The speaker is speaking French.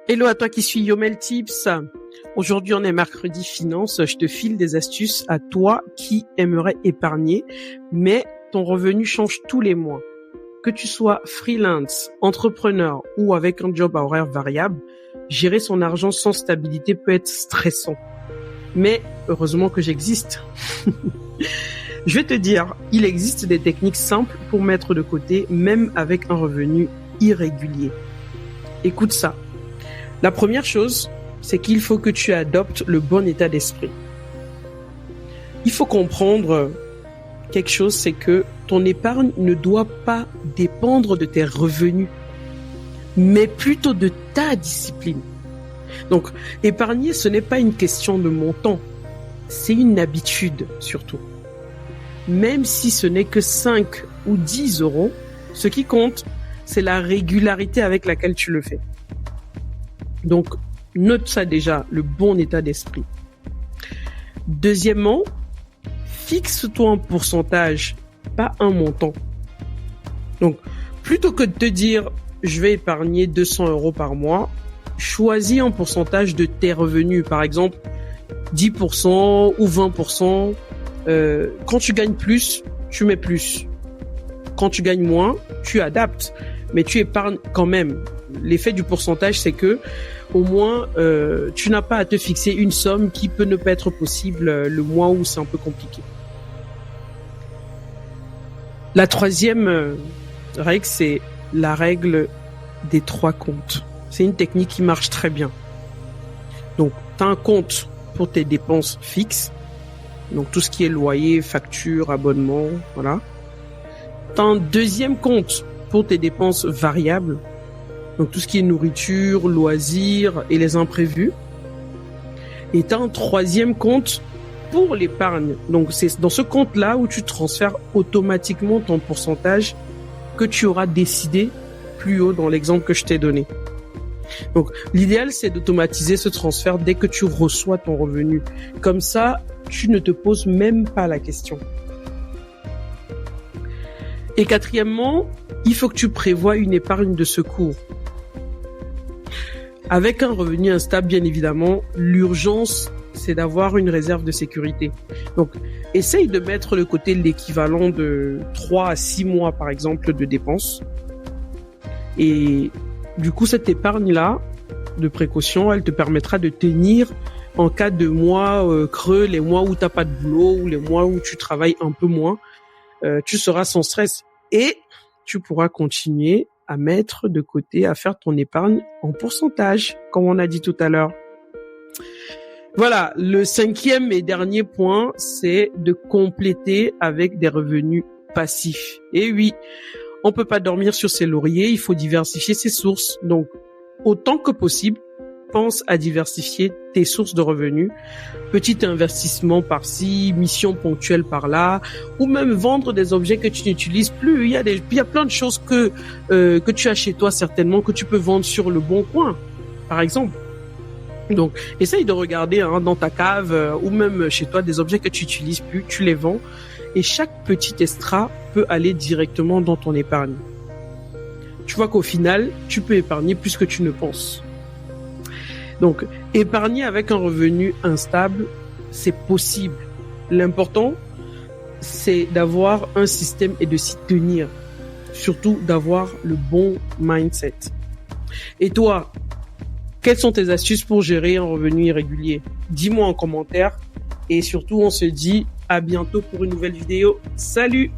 Hello à toi qui suis Yomel Tips. Aujourd'hui, on est mercredi finance. Je te file des astuces à toi qui aimerais épargner, mais ton revenu change tous les mois. Que tu sois freelance, entrepreneur ou avec un job à horaire variable, gérer son argent sans stabilité peut être stressant. Mais heureusement que j'existe. Je vais te dire, il existe des techniques simples pour mettre de côté, même avec un revenu irrégulier. Écoute ça. La première chose, c'est qu'il faut que tu adoptes le bon état d'esprit. Il faut comprendre quelque chose, c'est que ton épargne ne doit pas dépendre de tes revenus, mais plutôt de ta discipline. Donc, épargner, ce n'est pas une question de montant, c'est une habitude surtout. Même si ce n'est que 5 ou 10 euros, ce qui compte, c'est la régularité avec laquelle tu le fais. Donc, note ça déjà, le bon état d'esprit. Deuxièmement, fixe-toi un pourcentage, pas un montant. Donc, plutôt que de te dire, je vais épargner 200 euros par mois, choisis un pourcentage de tes revenus. Par exemple, 10% ou 20%. Quand tu gagnes plus, tu mets plus. Quand tu gagnes moins, tu adaptes. Mais tu épargnes quand même. L'effet du pourcentage, c'est que au moins, tu n'as pas à te fixer une somme qui peut ne pas être possible le mois où c'est un peu compliqué. La troisième règle, c'est la règle des 3 comptes. C'est une technique qui marche très bien. Donc, tu as un compte pour tes dépenses fixes. Donc, tout ce qui est loyer, facture, abonnement, voilà. Tu as un deuxième compte pour tes dépenses variables. Donc, tout ce qui est nourriture, loisirs et les imprévus. Et tu as un troisième compte pour l'épargne. Donc, c'est dans ce compte-là où tu transfères automatiquement ton pourcentage que tu auras décidé plus haut dans l'exemple que je t'ai donné. Donc, l'idéal, c'est d'automatiser ce transfert dès que tu reçois ton revenu. Comme ça, tu ne te poses même pas la question. Et quatrièmement, il faut que tu prévoies une épargne de secours. Avec un revenu instable, bien évidemment, l'urgence, c'est d'avoir une réserve de sécurité. Donc, essaye de mettre de côté l'équivalent de 3 à 6 mois, par exemple, de dépenses. Et du coup, cette épargne-là, de précaution, elle te permettra de tenir en cas de mois creux, les mois où tu n'as pas de boulot ou les mois où tu travailles un peu moins. Tu seras sans stress et tu pourras continuer à mettre de côté, à faire ton épargne en pourcentage, comme on a dit tout à l'heure. Voilà, le 5e et dernier point, c'est de compléter avec des revenus passifs. Et oui, on peut pas dormir sur ses lauriers, il faut diversifier ses sources. Donc, autant que possible, pense à diversifier tes sources de revenus. Petit investissement par-ci, mission ponctuelle par-là, ou même vendre des objets que tu n'utilises plus. Il y a plein de choses que tu as chez toi certainement que tu peux vendre sur le bon coin, par exemple. Donc, essaye de regarder dans ta cave ou même chez toi des objets que tu n'utilises plus, tu les vends. Et chaque petit extra peut aller directement dans ton épargne. Tu vois qu'au final, tu peux épargner plus que tu ne penses. Donc, épargner avec un revenu instable, c'est possible. L'important, c'est d'avoir un système et de s'y tenir. Surtout, d'avoir le bon mindset. Et toi, quelles sont tes astuces pour gérer un revenu irrégulier? Dis-moi en commentaire. Et surtout, on se dit à bientôt pour une nouvelle vidéo. Salut!